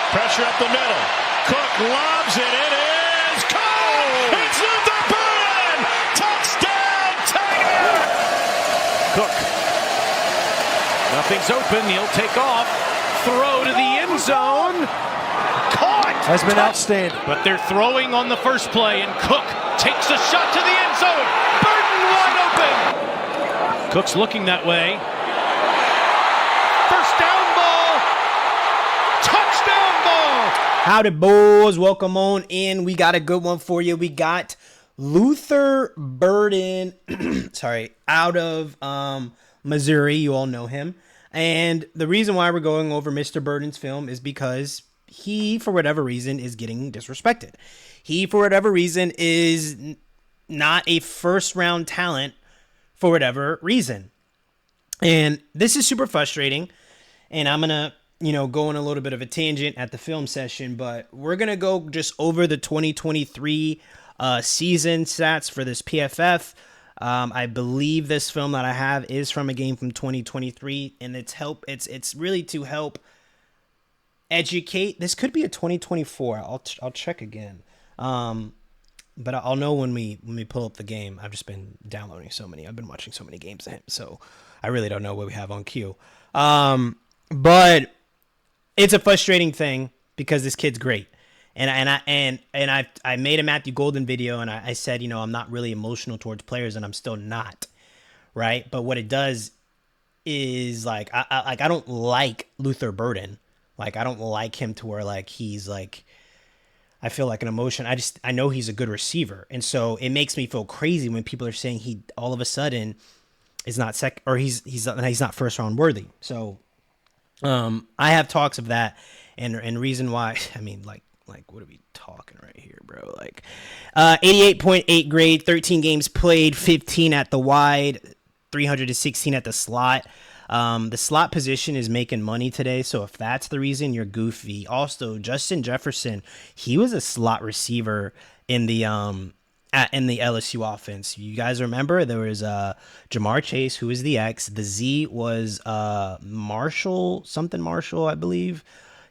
Pressure up the middle. Cook lobs it. It is Cook! It's Luther Burden! Touchdown, Tiger! Cook. Nothing's open. He'll take off. Throw to the end zone. Caught! Has been outstanding. But they're throwing on the first play, and Cook takes a shot to the end zone. Burden wide open. Cook's looking that way. First down ball. Touchdown ball. Howdy, boys. Welcome on in. We got a good one for you. We got Luther Burden, out of Missouri. You all know him. And the reason why we're going over Mr. Burden's film is because he, for whatever reason, is getting disrespected. He, for whatever reason, is not a first-round talent for whatever reason. And this is super frustrating. And I'm going to, go on a little bit of a tangent at the film session, but we're going to go just over the 2023 season stats for this PFF. I believe this film that I have is from a game from 2023, and it's really to help educate. This could be a 2024. I'll check again. But I'll know when we pull up the game. I've just been downloading so many. I've been watching so many games of him, so I really don't know what we have on queue. But it's a frustrating thing because this kid's great. And I made a Matthew Golden video, and I said, I'm not really emotional towards players, and I'm still not, right? But what it does is I don't like Luther Burden. Like, I don't like him to where he's I feel like an emotion. I know he's a good receiver, and so it makes me feel crazy when people are saying he all of a sudden is not he's not first round worthy. So I have talks of that, and reason why. I mean, what are we talking right here, bro? 88.8 grade, 13 games played, 15 at the wide, 316 at the slot. The slot position is making money today, so if that's the reason, you're goofy. Also, Justin Jefferson, he was a slot receiver in the LSU offense. You guys remember there was Jamar Chase, who was the X. The Z was Marshall, I believe.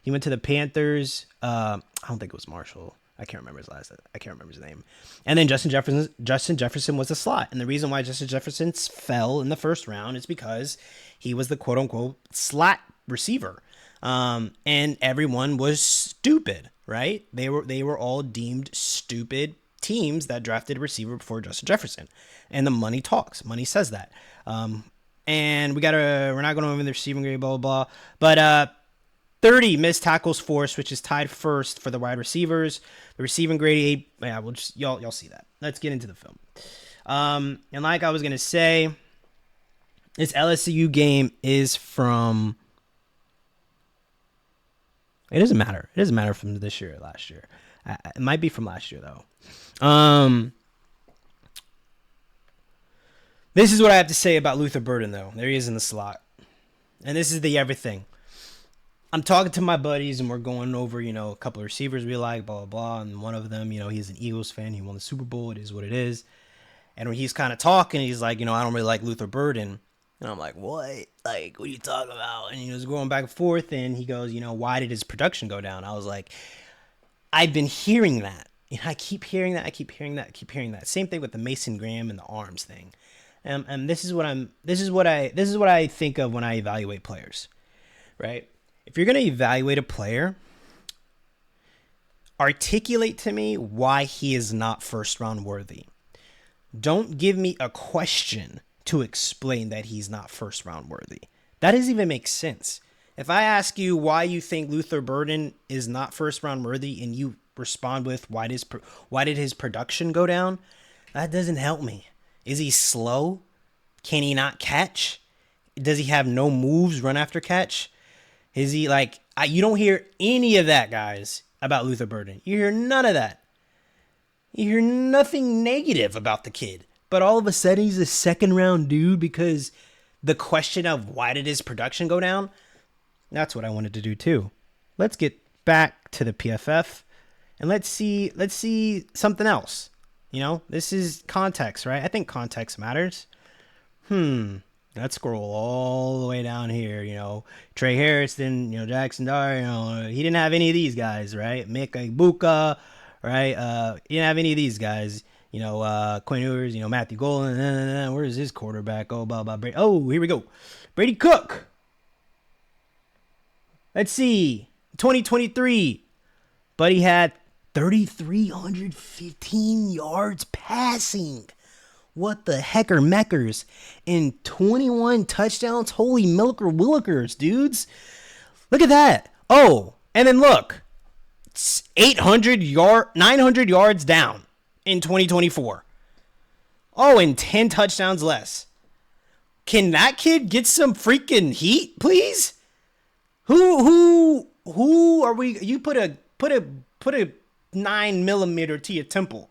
He went to the Panthers. I don't think it was Marshall. I can't remember his name. And then Justin Jefferson was a slot. And the reason why Justin Jefferson fell in the first round is because he was the quote unquote slot receiver. And everyone was stupid, right? They were all deemed stupid teams that drafted a receiver before Justin Jefferson. And the money talks. Money says that. And we're not going to over the receiving grade, blah, blah, blah. But 30 missed tackles forced, which is tied first for the wide receivers. The receiving grade 8. Yeah, we'll just y'all see that. Let's get into the film. And like I was gonna say, this LSU game is from. It doesn't matter. It doesn't matter from this year or last year. It might be from last year though. This is what I have to say about Luther Burden though. There he is in the slot, and this is the everything. I'm talking to my buddies, and we're going over, a couple of receivers we like, blah, blah, blah. And one of them, he's an Eagles fan. He won the Super Bowl. It is what it is. And when he's kind of talking, he's like, I don't really like Luther Burden. And I'm like, what? What are you talking about? And he was going back and forth, and he goes, why did his production go down? I was like, I've been hearing that. And I keep hearing that. Same thing with the Mason Graham and the arms thing. And this is what I think of when I evaluate players, right? If you're going to evaluate a player, articulate to me why he is not first round worthy. Don't give me a question to explain that he's not first round worthy. That doesn't even make sense. If I ask you why you think Luther Burden is not first round worthy and you respond with why did his production go down, that doesn't help me. Is he slow? Can he not catch? Does he have no moves, run after catch? Is he you don't hear any of that, guys, about Luther Burden. You hear none of that. You hear nothing negative about the kid. But all of a sudden, he's a second round dude because the question of why did his production go down? That's what I wanted to do too. Let's get back to the PFF and let's see something else. This is context, right? I think context matters. Got Let's scroll all the way down here. Trey Harrison, Jackson Dyer, he didn't have any of these guys, right? Mick Ibuka, right? He didn't have any of these guys. Quinn Ewers, Matthew Golden. Where's his quarterback? Oh, blah, blah, Brady. Oh, here we go. Brady Cook. Let's see. 2023. But he had 3,315 yards passing. What the hecker meckers? And 21 touchdowns. Holy milker willikers, dudes. Look at that. Oh, and then look. It's 900 yards down in 2024. Oh, and 10 touchdowns less. Can that kid get some freaking heat, please? Who are we? You put a 9mm to your temple,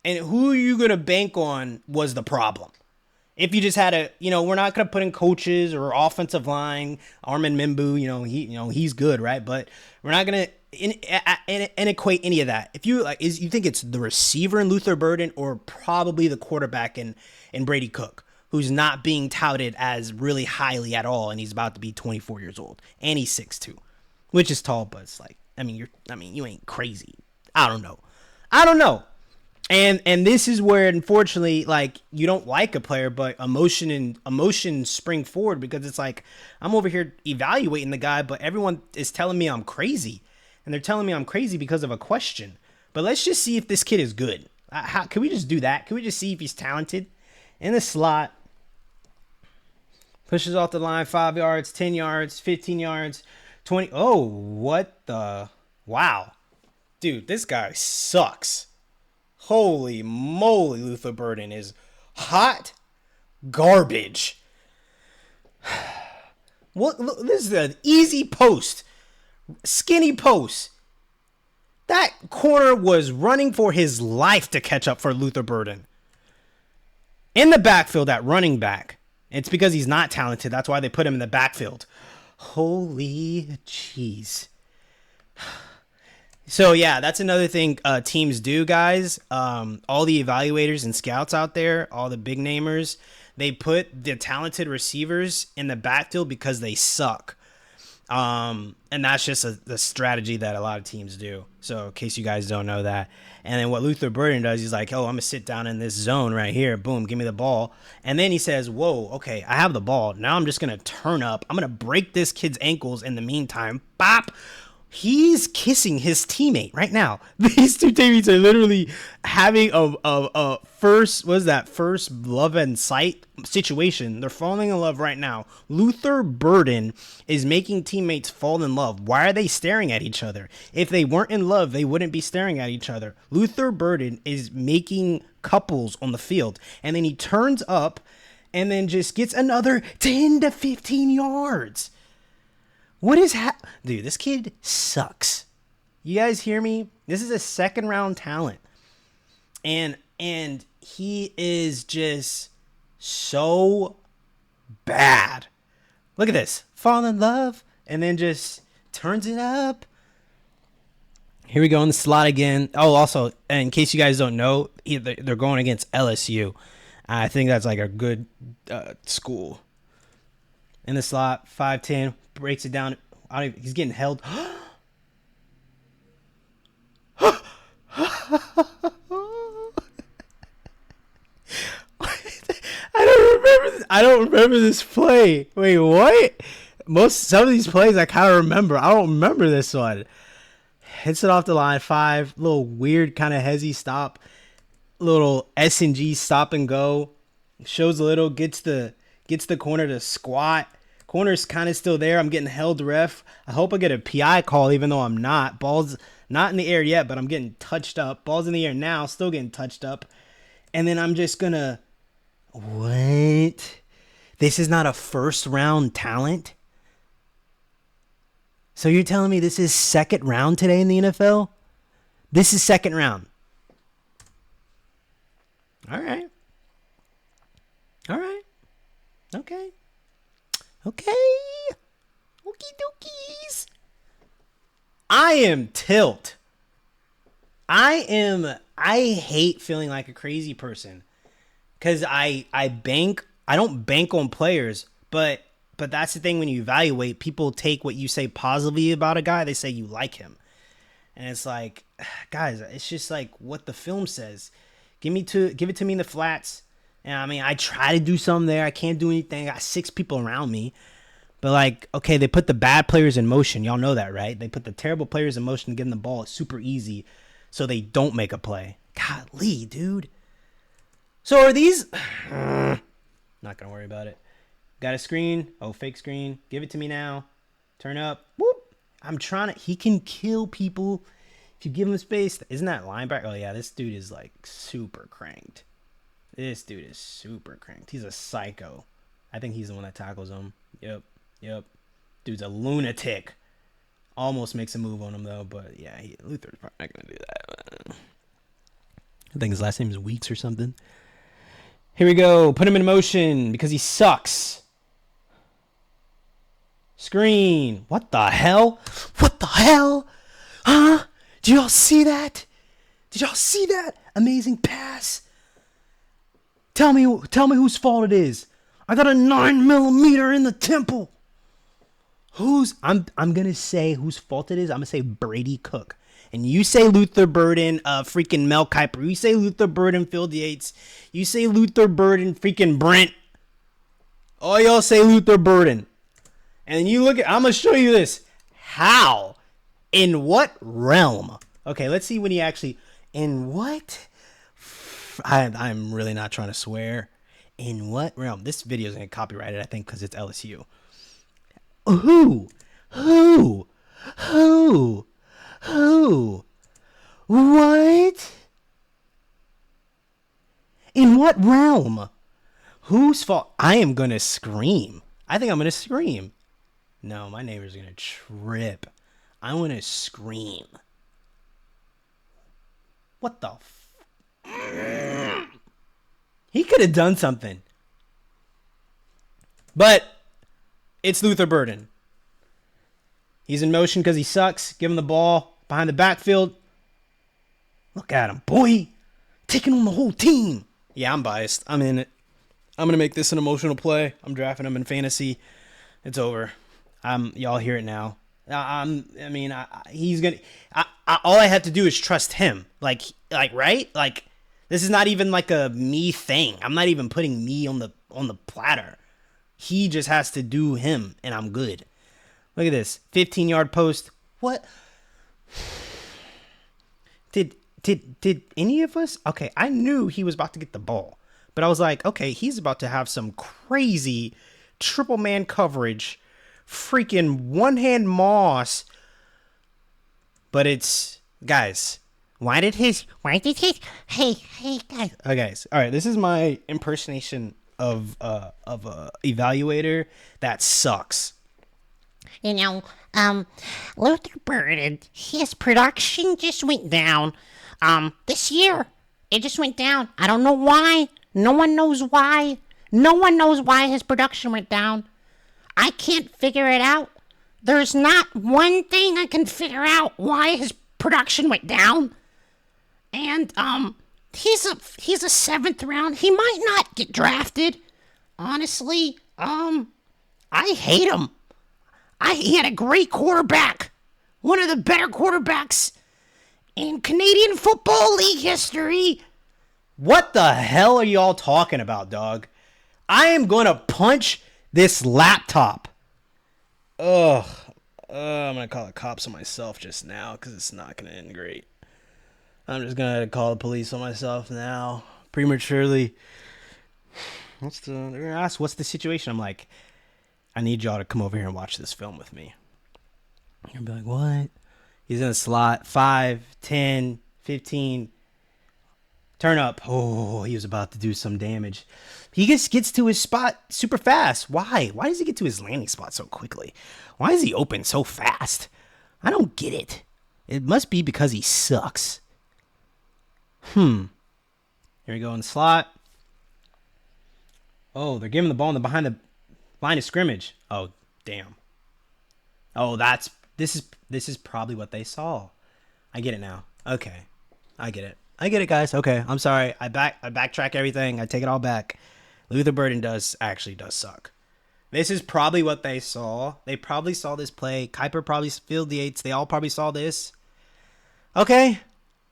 and who are you gonna bank on was the problem. If you just had we're not gonna put in coaches or offensive line, Armin Mimbu, he's good, right? But we're not gonna equate any of that. If you you think it's the receiver in Luther Burden or probably the quarterback in Brady Cook, who's not being touted as really highly at all, and he's about to be 24 years old, and he's 6'2", which is tall, but it's you ain't crazy. I don't know. And this is where, unfortunately, you don't like a player, but emotions spring forward, because it's I'm over here evaluating the guy, but everyone is telling me I'm crazy, and they're telling me I'm crazy because of a question. But let's just see if this kid is good. Can we just do that? Can we just see if he's talented? In the slot, pushes off the line, 5 yards, 10 yards, 15 yards, 20. Oh, what the? Wow. Dude, this guy sucks. Holy moly, Luther Burden is hot garbage. What? This is an easy post. Skinny post. That corner was running for his life to catch up for Luther Burden. In the backfield at running back. It's because he's not talented. That's why they put him in the backfield. Holy jeez. So, yeah, that's another thing teams do, guys. All the evaluators and scouts out there, all the big namers, they put the talented receivers in the backfield because they suck. And that's just the strategy that a lot of teams do. So in case you guys don't know that. And then what Luther Burden does, he's like, oh, I'm going to sit down in this zone right here. Boom, give me the ball. And then he says, whoa, okay, I have the ball. Now I'm just going to turn up. I'm going to break this kid's ankles in the meantime. Bop. He's kissing his teammate right now. These two teammates are literally having a first love and sight situation. They're falling in love right now. Luther Burden is making teammates fall in love. Why are they staring at each other? If they weren't in love, they wouldn't be staring at each other. Luther Burden is making couples on the field. And then he turns up and then just gets another 10 to 15 yards. What is dude, this kid sucks. You guys hear me? This is a second round talent. And he is just so bad. Look at this. Fall in love and then just turns it up. Here we go in the slot again. Oh, also, in case you guys don't know, they're going against LSU. I think that's like a good school. In the slot, 5'10", breaks it down. He's getting held. I don't remember this play. Wait, what? Some of these plays I kind of remember. I don't remember this one. Hits it off the line, 5. Little weird kind of hezzy stop. Little S&G stop and go. Shows a little, gets the corner to squat. Corner's kind of still there. I'm getting held ref. I hope I get a PI call even though I'm not. Ball's not in the air yet, but I'm getting touched up. Ball's in the air now, still getting touched up. And then I'm just gonna... What? This is not a first round talent? So you're telling me this is second round today in the NFL? This is second round. All right. Okay. Okie dokies. I am tilt. I hate feeling like a crazy person. Because I bank I don't bank on players, but that's the thing when you evaluate, people take what you say positively about a guy, they say you like him. And it's like, guys, it's just like what the film says. Give it to me in the flats. And I mean, I try to do something there. I can't do anything. I got 6 people around me. But like, okay, they put the bad players in motion. Y'all know that, right? They put the terrible players in motion to give them the ball. It's super easy so they don't make a play. Golly, dude. So are these... Not going to worry about it. Got a screen. Oh, fake screen. Give it to me now. Turn up. Whoop. I'm trying to... He can kill people if you give him space. Isn't that linebacker? Oh, yeah, this dude is like super cranked. This dude is super cranked. He's a psycho. I think he's the one that tackles him. Yep. Dude's a lunatic. Almost makes a move on him, though. But, yeah, Luther's probably not going to do that. I think his last name is Weeks or something. Here we go. Put him in motion because he sucks. Screen. What the hell? What the hell? Huh? Did y'all see that? Did y'all see that? Amazing pass. Tell me whose fault it is. I got a 9mm in the temple. I'm gonna say whose fault it is. I'm gonna say Brady Cook. And you say Luther Burden, freaking Mel Kiper. You say Luther Burden, Phil Yates. You say Luther Burden, freaking Brent. All y'all say Luther Burden. And you look at, I'm gonna show you this. How? In what realm? Okay, let's see when he actually, in what? I'm really not trying to swear. In what realm? This video is gonna get copyrighted, I think, because it's LSU. Who? What? In what realm? Whose fault? I am gonna scream. I think I'm gonna scream. No, my neighbor's gonna trip. I'm gonna scream. What the He could have done something. But it's Luther Burden. He's in motion because he sucks. Give him the ball behind the backfield. Look at him, boy. Taking on the whole team. Yeah, I'm biased. I'm in it. I'm going to make this an emotional play. I'm drafting him in fantasy. It's over. Y'all hear it now. He's going to... all I have to do is trust him. Like, right? Like, this is not even like a me thing. I'm not even putting me on the platter. He just has to do him, and I'm good. Look at this. 15-yard post. What? Did any of us... Okay, I knew he was about to get the ball. But I was like, okay, he's about to have some crazy triple man coverage. Freaking one-hand moss. But it's... Guys... Why did his... Hey, guys. Okay, guys. All right, this is my impersonation of a evaluator that sucks. You know, Luther Burden, his production just went down. This year, it just went down. I don't know why. No one knows why. No one knows why his production went down. I can't figure it out. There's not one thing I can figure out why his production went down. And, he's a 7th round. He might not get drafted. Honestly, I hate him. He had a great quarterback. One of the better quarterbacks in Canadian Football League history. What the hell are y'all talking about, dog? I am going to punch this laptop. Ugh. I'm going to call the cops on myself just now because it's not going to end great. I'm just going to call the police on myself now. Prematurely. They're going to ask, what's the situation? I'm like, I need y'all to come over here and watch this film with me. You're going to be like, what? He's in a slot. 5, 10, 15. Turn up. Oh, he was about to do some damage. He just gets to his spot super fast. Why? Why does he get to his landing spot so quickly? Why is he open so fast? I don't get it. It must be because he sucks. Here we go in the slot. Oh, they're giving the ball behind the line of scrimmage. Oh, damn. Oh, this is probably what they saw. I get it now. Okay. I get it, guys. Okay, I'm sorry. I backtrack everything. I take it all back. Luther Burden actually does suck. This is probably what they saw. They probably saw this play. Kuiper probably filled the eights. They all probably saw this. Okay.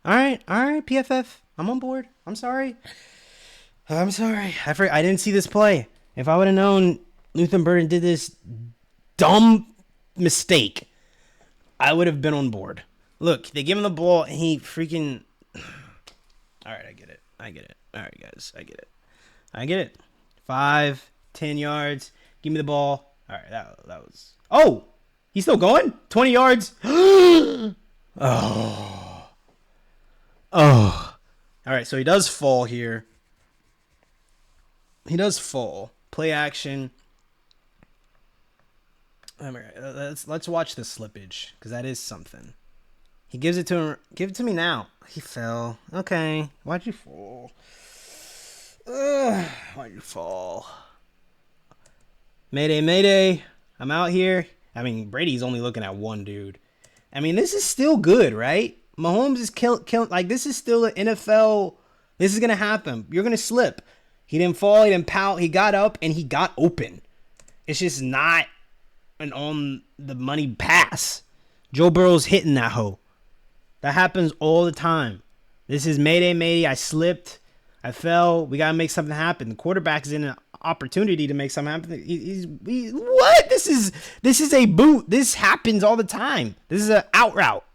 All right, PFF. I'm on board. I'm sorry. I didn't see this play. If I would have known Luther Burden did this dumb mistake, I would have been on board. Look, they give him the ball, and he freaking... All right, I get it. All right, guys, I get it. 5, 10 yards. Give me the ball. All right, that was... Oh! He's still going? 20 yards? Oh. All right, so he does fall here. Play action. All right, let's watch the slippage, because that is something. He gives it to him. Give it to me now. He fell. Okay. Why'd you fall? Why'd you fall? Mayday. I'm out here. I mean, Brady's only looking at one dude. I mean, this is still good, right? Mahomes is killing. Like, this is still an NFL. This is going to happen. You're going to slip. He didn't fall. He didn't pout. He got up, and he got open. It's just not an on-the-money pass. Joe Burrow's hitting that hoe. That happens all the time. This is Mayday. I slipped. I fell. We got to make something happen. The quarterback is in an opportunity to make something happen. What? This is a boot. This happens all the time. This is an out route.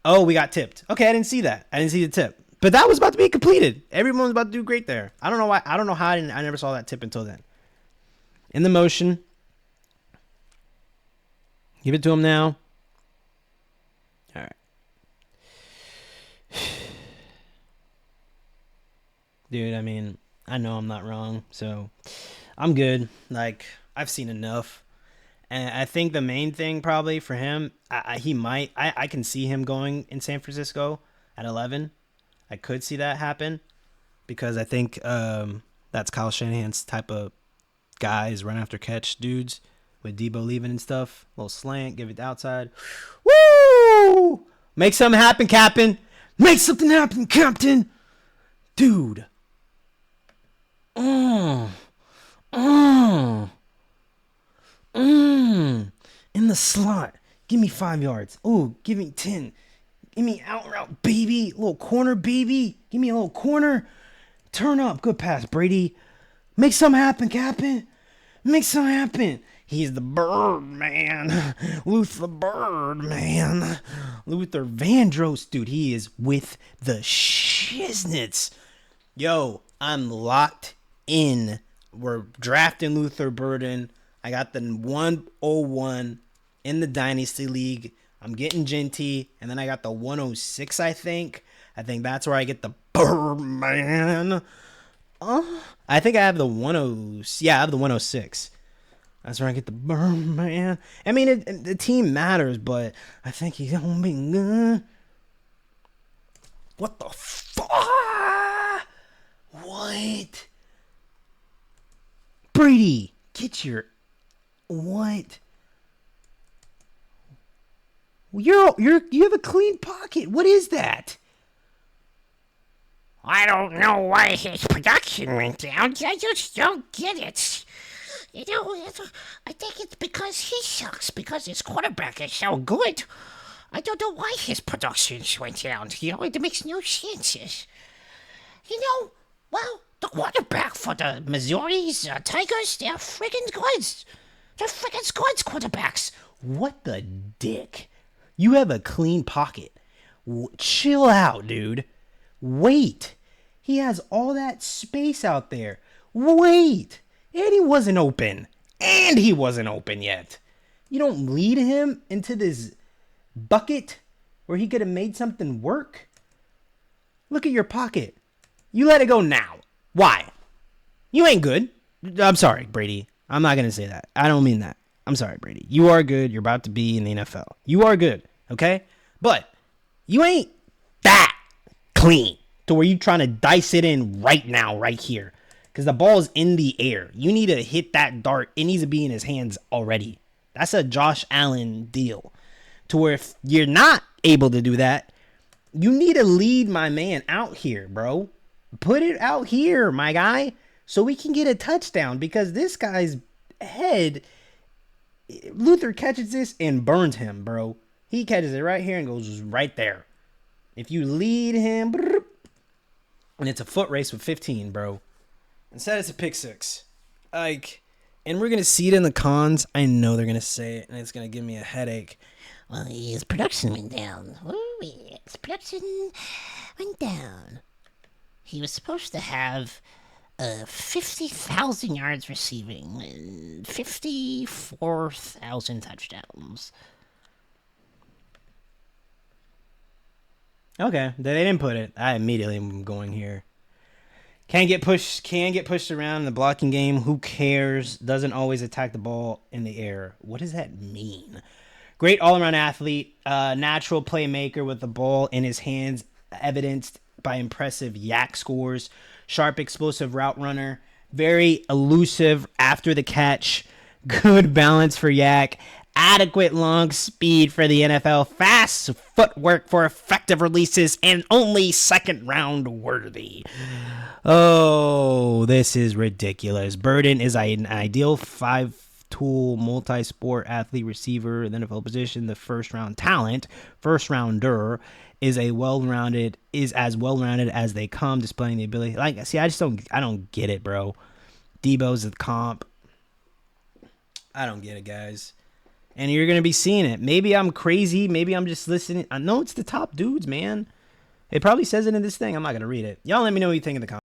Oh, we got tipped. Okay, I didn't see that. I didn't see the tip. But that was about to be completed. Everyone was about to do great there. I don't know why. I don't know how I never saw that tip until then. In the motion. Give it to him now. All right. Dude, I mean, I know I'm not wrong, so I'm good. Like, I've seen enough. And I think the main thing probably for him, I can see him going in San Francisco at 11. I could see that happen because I think that's Kyle Shanahan's type of guys, run after catch dudes with Debo leaving and stuff. A little slant, give it the outside. Woo! Make something happen, Captain. Make something happen, Captain. Dude. In the slot. Give me 5 yards. Ooh, give me 10. Give me out route, baby. Little corner, baby. Give me a little corner. Turn up. Good pass, Brady. Make something happen, Captain. Make something happen. He's the bird, man. Luther Birdman. Luther Vandross. Dude, he is with the shiznits. Yo, I'm locked in. We're drafting Luther Burden. I got the 101 in the Dynasty League. I'm getting Genty. And then I got the 106, I think. I think that's where I get the Birdman. I think I have the 106. Yeah, I have the 106. That's where I get the Birdman. I mean, the team matters, but I think he's going to be good. What the fuck? What? Brady, get your... What? You have a clean pocket. What is that? I don't know why his production went down. I just don't get it. You know, I think it's because he sucks, because his quarterback is so good. I don't know why his production went down. You know, it makes no sense. You know, well, the quarterback for the Missouri's Tigers, they're friggin' good. They're friggin' good quarterbacks. What the dick? You have a clean pocket. Chill out, dude. Wait. He has all that space out there. Wait. And he wasn't open. And he wasn't open yet. You don't lead him into this bucket where he could have made something work? Look at your pocket. You let it go now. Why? You ain't good. I'm sorry, Brady. I'm not going to say that. I don't mean that. I'm sorry, Brady. You are good. You're about to be in the NFL. You are good, okay? But you ain't that clean to where you trying to dice it in right now, right here. Because the ball is in the air. You need to hit that dart. It needs to be in his hands already. That's a Josh Allen deal. To where if you're not able to do that, you need to lead my man out here, bro. Put it out here, my guy. so we can get a touchdown because this guy's head, Luther catches this and burns him, bro. He catches it right here and goes right there. If you lead him, and it's a foot race with 15, bro. Instead, it's a pick six. Like, and we're going to see it in the cons. I know they're going to say it, and it's going to give me a headache. Well, his production went down. Ooh, his production went down. He was supposed to have 50,000 yards receiving and 54,000 touchdowns. Okay, they didn't put it. I immediately am going here. Can get pushed around in the blocking game. Who cares? Doesn't always attack the ball in the air. What does that mean? Great all-around athlete, natural playmaker with the ball in his hands, evidenced by impressive yak scores. Sharp, explosive route runner. Very elusive after the catch. Good balance for Yak. Adequate long speed for the NFL. Fast footwork for effective releases. And only second round worthy. Oh, this is ridiculous. Burden is an ideal 5-tool multi-sport athlete receiver in the NFL position. The first round talent, first rounder, is as well-rounded as they come, displaying the ability. Like, see, I don't get it, bro. Debo's the comp. I don't get it, guys. And you're gonna be seeing it. Maybe I'm crazy. Maybe I'm just listening. I know it's the top dudes, man. It probably says it in this thing. I'm not gonna read it. Y'all let me know what you think in the comments.